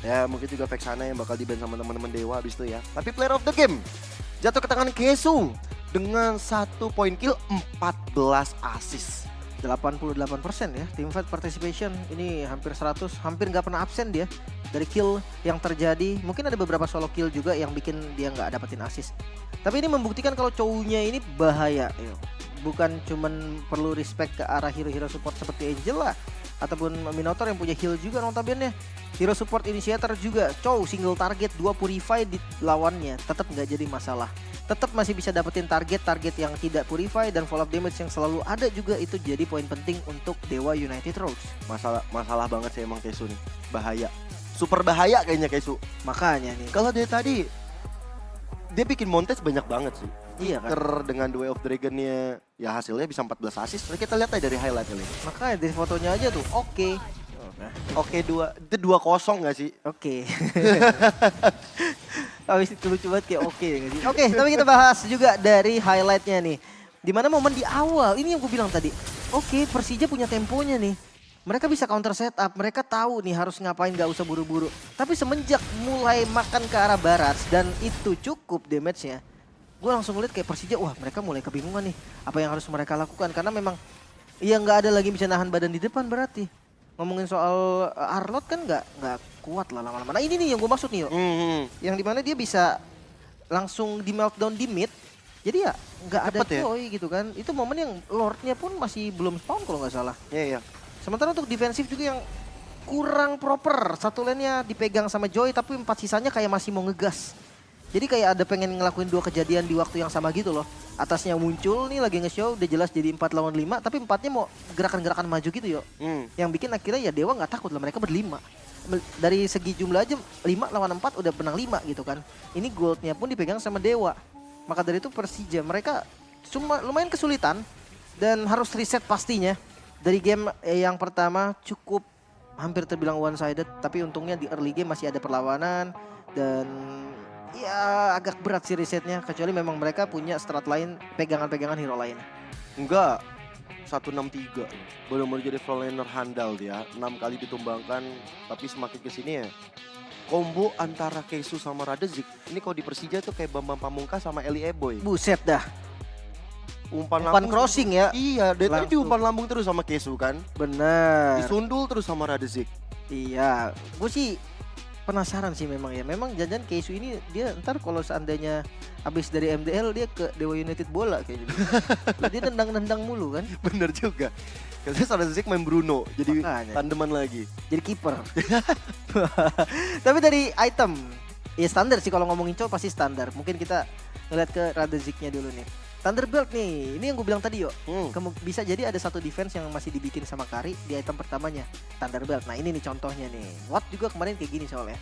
Ya mungkin juga Vexana yang bakal di-ban sama teman-teman Dewa abis itu ya. Tapi player of the game jatuh ke tangan Kesu dengan 1 point kill 14 assist. 88% ya, teamfight participation ini hampir 100, hampir nggak pernah absen dia dari kill yang terjadi. Mungkin ada beberapa solo kill juga yang bikin dia nggak dapetin assist. Tapi ini membuktikan kalau cowoknya ini bahaya. Bukan cuman perlu respect ke arah hero-hero support seperti Angela ataupun Minotaur yang punya heal juga notabene. Hero support initiator juga, single target 2 purify di lawannya tetap nggak jadi masalah. Tetap masih bisa dapetin target-target yang tidak purify dan follow up damage yang selalu ada juga, itu jadi poin penting untuk Dewa United Rogues. Masalah banget sih emang Kesu nih. Bahaya. Super bahaya kayaknya Kesu. Makanya nih. Kalau dari tadi dia bikin montage banyak banget sih. Iya kan. Dengan The Way of Dragon-nya ya hasilnya bisa 14 assist. Kita lihat aja dari highlight ini. Makanya dari fotonya aja tuh oke. Oke, itu 2-0 gak sih? Oke. Habis itu lucu banget kayak oke gak sih? Oke, tapi kita bahas juga dari highlightnya nih. Dimana momen di awal, ini yang gue bilang tadi. Oke, Persija punya temponya nih. Mereka bisa counter setup, mereka tahu nih harus ngapain, gak usah buru-buru. Tapi semenjak mulai makan ke arah barat dan itu cukup damage-nya. Gue langsung ngeliat kayak Persija, wah mereka mulai kebingungan nih. Apa yang harus mereka lakukan, karena memang ya nggak ada lagi bisa nahan badan di depan berarti. Ngomongin soal Arlot kan nggak kuat lah lama-lama. Nah ini nih yang gue maksud nih, yang dimana dia bisa langsung di meltdown di mid. Jadi ya nggak ada Choi gitu kan. Itu momen yang Lordnya pun masih belum spawn kalau nggak salah. Iya. Sementara untuk defensif juga yang kurang proper. Satu lane-nya dipegang sama Joy tapi 4 sisanya kayak masih mau ngegas. Jadi kayak ada pengen ngelakuin 2 kejadian di waktu yang sama gitu loh. Atasnya muncul nih lagi nge-show udah jelas jadi 4 lawan 5. Tapi 4-nya mau gerakan-gerakan maju gitu yo. Yang bikin akhirnya ya Dewa nggak takut lah, mereka berlima. Dari segi jumlah aja 5 lawan 4 udah menang 5 gitu kan. Ini goldnya pun dipegang sama Dewa. Maka dari itu Persija mereka cuma lumayan kesulitan. Dan harus reset pastinya. Dari game yang pertama cukup hampir terbilang one sided. Tapi untungnya di early game masih ada perlawanan. Dan ya agak berat sih resetnya, kecuali memang mereka punya strat lain, pegangan-pegangan hero lain. Enggak, 163. Benar-benar jadi frontliner handal dia. 6 kali ditumbangkan, tapi semakin kesini ya combo antara Kesu sama Radezik. Ini kalau di Persija tuh kayak Bambang Pamungkas sama Eli Eboy. Buset dah. Umpan crossing ya. Iya, dia tadi diumpan lambung terus sama Kesu kan. Bener. Disundul terus sama Radezik. Iya, gue sih penasaran sih memang ya. Memang jangan Kesu ini dia ntar kalau seandainya habis dari MDL dia ke Dewa United bola kayaknya. Dia nendang-nendang mulu kan. Bener juga. Katanya Radezik main Bruno, jadi tandeman lagi. Jadi kiper. Tapi dari item, ya standar sih kalau ngomongin cowok pasti standar. Mungkin kita ngeliat ke Radeziknya dulu nih. Thunderbelt nih, ini yang gue bilang tadi yo. Bisa jadi ada satu defense yang masih dibikin sama Kari di item pertamanya, Thunderbelt. Nah ini nih contohnya nih. Watt juga kemarin kayak gini soalnya.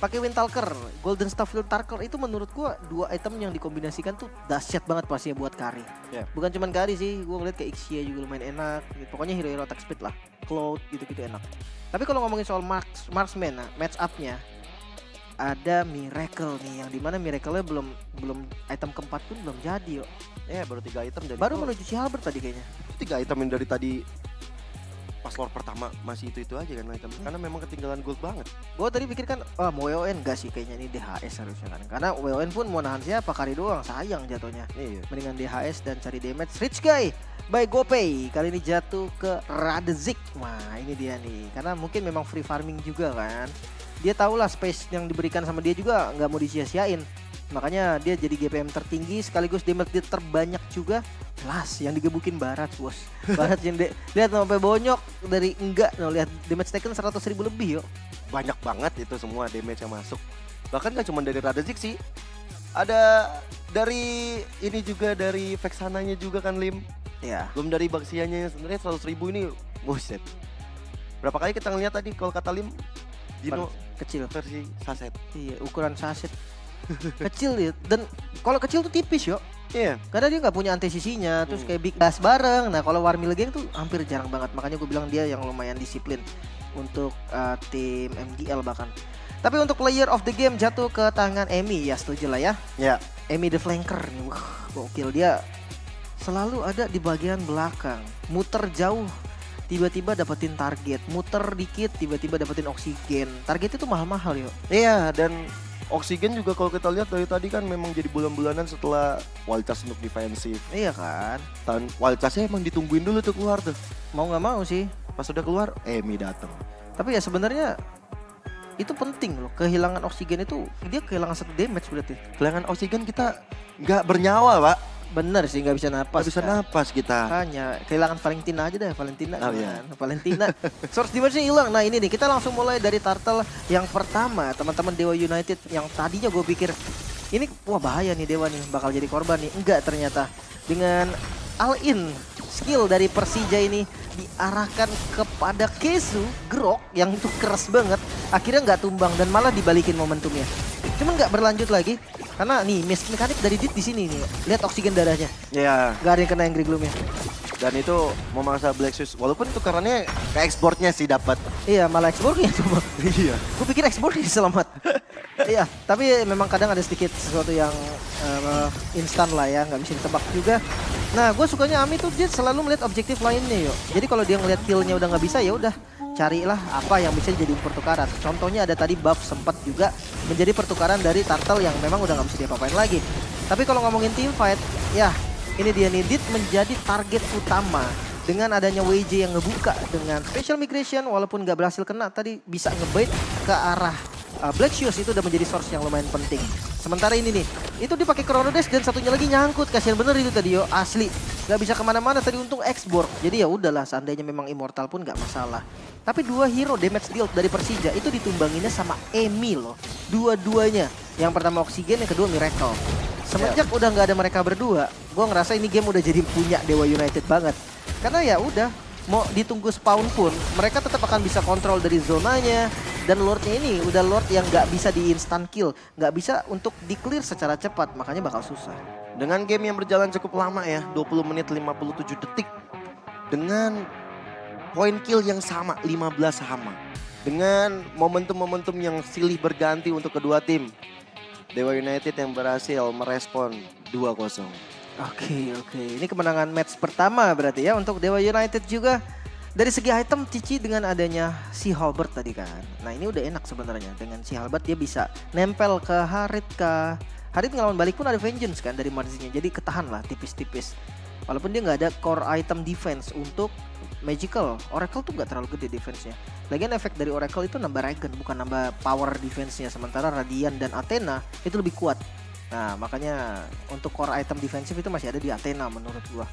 Pakai Windtalker, Golden Staff Windtalker itu menurut gue 2 item yang dikombinasikan tuh dahsyat banget pastinya buat Kari. Bukan cuman Kari sih, gue ngeliat kayak Ixia juga lumayan enak. Pokoknya hero-hero attack speed lah, Cloud gitu-gitu enak. Tapi kalau ngomongin soal marksman, nah, match up-nya ada Miracle nih, yang dimana Miracle-nya belum item keempat pun belum jadi yo. Baru 3 item dari baru menuju Cihalbert tadi kayaknya. 3 item yang dari tadi pas lore pertama masih itu aja kan item. Karena memang ketinggalan gold banget. Gue tadi pikir kan, mau WON gak sih kayaknya ini DHS harusnya kan. Karena WON pun mau nahan siapa, Kari doang, sayang jatuhnya. Mendingan DHS dan cari damage. Rich Guy by GoPay kali ini jatuh ke Radezik. Nah ini dia nih, karena mungkin memang free farming juga kan. Dia tahu lah space yang diberikan sama dia juga nggak mau disia-siain. Makanya dia jadi GPM tertinggi sekaligus damage dia terbanyak juga. Jelas yang digebukin Barat bos. Barat yang lihat sampai bonyok dari enggak. No, lihat damage taken 100.000 lebih yuk. Banyak banget itu semua damage yang masuk. Bahkan gak cuma dari Radezik sih. Ada dari ini juga dari Vexananya juga kan Lim. Ya. Belum dari Baxianya sebenarnya 100.000 ini buset. Berapa kali kita ngeliat tadi kalau kata Lim Dino kecil versi saset. Iya, ukuran saset. Kecil ya, dan kalau kecil tuh tipis yo. Iya. Karena dia nggak punya anti-CC-nya, terus kayak big gas bareng. Nah kalau Warmil Gang tuh hampir jarang banget, makanya gue bilang dia yang lumayan disiplin untuk tim MGL bahkan. Tapi untuk player of the game jatuh ke tangan Emi, ya setuju lah ya. Ya. Emi the flanker nih, gokil dia. Selalu ada di bagian belakang, muter jauh tiba-tiba dapetin target, muter dikit tiba-tiba dapetin oksigen. Target itu mahal-mahal yo. Iya, dan oksigen juga kalau kita lihat dari tadi kan memang jadi bulan-bulanan setelah wild charge untuk defensif. Iya kan? Dan wild charge-nya emang ditungguin dulu tuh keluar tuh. Mau nggak mau sih. Pas udah keluar, Emi datang. Tapi ya sebenarnya itu penting loh. Kehilangan oksigen itu dia kehilangan 1 damage berarti. Kehilangan oksigen kita nggak bernyawa, Pak. Bener sih nggak bisa napas. Nggak bisa kan. napas kita. Hanya kehilangan Valentina aja deh, Valentina. Oh, kan? iya. Valentina. Source damage-nya hilang. Nah ini nih kita langsung mulai dari turtle yang pertama. Teman-teman Dewa United yang tadinya gue pikir ini wah bahaya nih Dewa nih bakal jadi korban nih. Enggak ternyata. Dengan all-in skill dari Persija ini diarahkan kepada Kesu Grok yang itu keras banget. Akhirnya nggak tumbang dan malah dibalikin momentumnya. Cuman nggak berlanjut lagi karena nih mekanik dari Dit di sini nih. Lihat oksigen darahnya. Iya. Gak ada yang kena Angry Gloom-nya. Dan itu memangsa Black Shoes. Walaupun tukarannya ke exportnya sih dapat. Iya, malah exbornya cuma. Iya. Gue pikir exbornya selamat. Iya, tapi memang kadang ada sedikit sesuatu yang instan lah ya, nggak bisa ditebak juga. Nah, gue sukanya Ami tuh dia selalu melihat objektif lainnya yuk. Jadi kalau dia ngeliat kill-nya udah nggak bisa ya udah carilah apa yang bisa jadi pertukaran. Contohnya ada tadi buff sempat juga menjadi pertukaran dari turtle yang memang udah nggak bisa diapa-apain lagi. Tapi kalau ngomongin team fight, ya ini dia nih Dit menjadi target utama. Dengan adanya WJ yang ngebuka dengan special migration walaupun nggak berhasil kena tadi bisa ngebait ke arah Black Shoes itu udah menjadi source yang lumayan penting. Sementara ini nih, itu dipakai Chrono Dash dan satunya lagi nyangkut. Kasihan bener itu tadi yo, asli. Gak bisa kemana-mana tadi untung X-Borg. Jadi ya udahlah seandainya memang Immortal pun gak masalah. Tapi 2 hero damage deal dari Persija itu ditumbanginnya sama Emi loh. Dua-duanya. Yang pertama Oksigen, yang kedua Miracle. Semenjak udah nggak ada mereka berdua, gue ngerasa ini game udah jadi punya Dewa United banget. Karena ya udah, mau ditunggu spawn pun, mereka tetap akan bisa kontrol dari zonanya. Dan Lordnya ini udah Lord yang nggak bisa di instant kill, nggak bisa untuk di clear secara cepat, makanya bakal susah. Dengan game yang berjalan cukup lama ya, 20 menit 57 detik. Dengan point kill yang sama, 15 sama. Dengan momentum-momentum yang silih berganti untuk kedua tim. Dewa United yang berhasil merespon 2-0. Oke. Ini kemenangan match pertama berarti ya untuk Dewa United juga. Dari segi item Cici dengan adanya si Halbert tadi kan. Nah ini udah enak sebenarnya. Dengan si Halbert dia bisa nempel ke Harit kah. Harit ngelawan balik pun ada vengeance kan dari Marzinya. Jadi ketahan lah tipis-tipis. Walaupun dia nggak ada core item defense untuk Magical. Oracle tuh nggak terlalu gede defense-nya. Lagian efek dari Oracle itu nambah regen bukan nambah power defense-nya. Sementara Radiant dan Athena itu lebih kuat. Nah makanya untuk core item defensif itu masih ada di Athena menurut gua.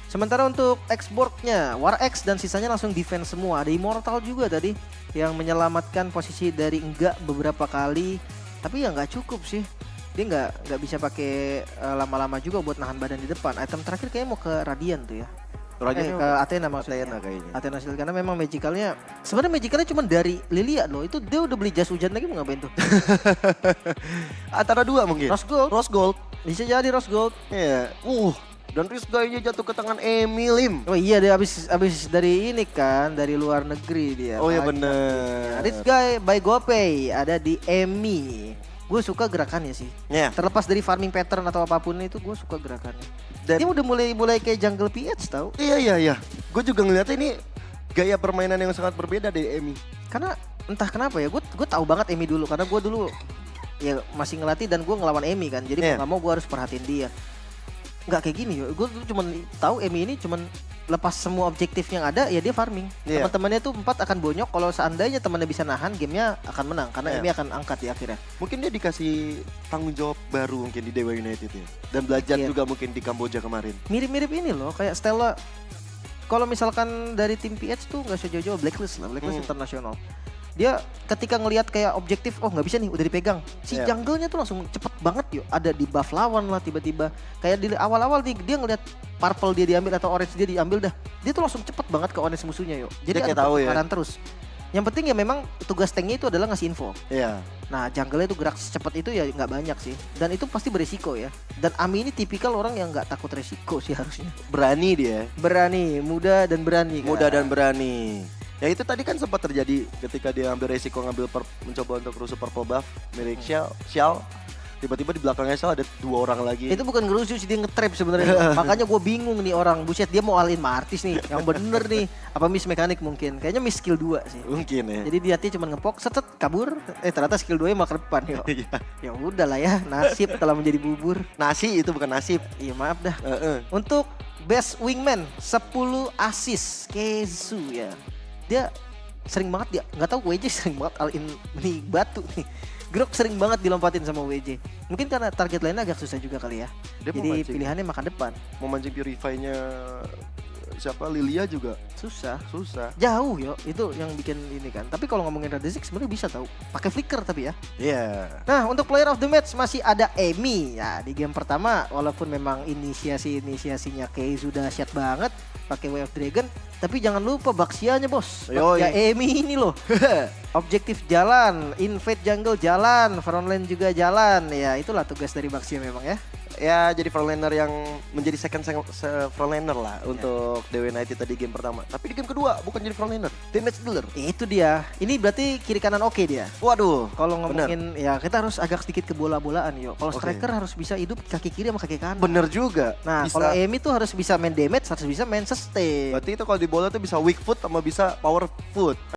Sementara untuk X-Borg-nya, War X dan sisanya langsung defense semua. Ada Immortal juga tadi yang menyelamatkan posisi dari enggak beberapa kali. Tapi ya nggak cukup sih. Dia nggak bisa pakai lama-lama juga buat nahan badan di depan. Item terakhir kayaknya mau ke Radiant tuh ya. Ke Athena maksudnya. Athena kayaknya. Athena Shield karena memang magicalnya. Sebenarnya magicalnya cuma dari Lilia loh. Itu dia udah beli jas hujan lagi mau ngapain tuh? Antara dua mungkin. Rose Gold. Bisa jadi Rose Gold. Iya. Dan Riz Guy-nya jatuh ke tangan Emi Lim. Oh iya dia abis dari ini kan, dari luar negeri dia. Oh iya bener. Riz Guy by GoPay ada di Emi. Gue suka gerakannya sih. Yeah. Terlepas dari farming pattern atau apapun itu gue suka gerakannya. Dan dia udah mulai kayak jungle PH tau. Iya. Gue juga ngeliatnya ini gaya permainan yang sangat berbeda dari Emi. Karena entah kenapa ya, gue tahu banget Emi dulu. Karena gue dulu ya masih ngelatih dan gue ngelawan Emi kan. Jadi mau gak mau gue harus perhatiin dia. Nggak kayak gini yo, gue cuma tahu Emi ini cuman lepas semua objektif yang ada ya dia farming. Teman-temannya tuh 4 akan bonyok, kalau seandainya temannya bisa nahan gamenya akan menang karena Emi akan angkat di akhirnya. Mungkin dia dikasih tanggung jawab baru mungkin di Dewa United ya. Dan belajar juga mungkin di Kamboja kemarin. Mirip-mirip ini loh kayak Stella. Kalau misalkan dari tim PH tuh nggak sejauh-jauh Blacklist lah, Blacklist internasional. Dia ketika ngelihat kayak objektif, oh nggak bisa nih udah dipegang. Si jungle-nya tuh langsung cepet banget yuk. Ada di buff lawan lah tiba-tiba. Kayak di awal-awal dia ngelihat purple dia diambil atau orange dia diambil dah. Dia tuh langsung cepet banget ke orange musuhnya yuk. Jadi ada pertukaran terus. Yang penting ya memang tugas tanknya itu adalah ngasih info. Iya. Nah jungle-nya itu gerak secepat itu ya nggak banyak sih. Dan itu pasti beresiko ya. Dan Ami ini tipikal orang yang nggak takut resiko sih harusnya. Berani dia. Berani, muda dan berani. Muda dan berani. Ya itu tadi kan sempat terjadi ketika dia ambil resiko mencoba untuk rusuh purple buff milik Xiao. Tiba-tiba di belakang Esal ada 2 orang lagi. Itu bukan ngerusuh sih, dia nge-trap sebenarnya. Makanya gue bingung nih orang. Buset, dia mau all in Martis nih. Yang bener nih. Apa miss mekanik mungkin? Kayaknya miss skill 2 sih. Mungkin ya. Jadi dia cuma ngepok, set kabur. Ternyata skill 2-nya malah ke depan. Yo. Iya. Ya udahlah ya, nasib telah menjadi bubur. Nasi itu bukan nasib. Iya maaf dah. Heeh. Untuk best wingman 10 assist Kezu ya. Dia sering banget, dia nggak tahu WJ sering banget all in nih batu nih. Grok sering banget dilompatin sama WJ. Mungkin karena target lainnya agak susah juga kali ya. Dia mau Jadi mancing. pilihannya makan depan. Mau mancing Purify-nya siapa? Lilia juga Susah. susah. Jauh yo, itu yang bikin ini kan. Tapi kalau ngomongin Radezik sebenarnya bisa tahu. Pakai flicker tapi ya. Iya. Nah, untuk player of the match masih ada Emi. Ya, di game pertama walaupun memang inisiasinya Kei sudah dahsyat banget pakai Way of Dragon, tapi jangan lupa Baxianya, Bos. Yoi. Ya Emi ini loh. Objektif jalan, invade jungle jalan, frontline juga jalan. Ya, itulah tugas dari Baxia memang ya. Ya jadi frontliner yang menjadi second frontliner lah untuk Dewa United tadi game pertama. Tapi di game kedua bukan jadi frontliner, damage dealer. Itu dia. Ini berarti kiri kanan oke dia. Waduh. Kalau ngomongin ya kita harus agak sedikit ke bola-bolaan yo. Kalau Oke. striker harus bisa hidup kaki kiri sama kaki kanan. Bener juga. Nah, Bisa. kalau Emi tuh harus bisa main damage, harus bisa main sustain. Berarti itu kalau di bola tuh bisa weak foot sama bisa power foot.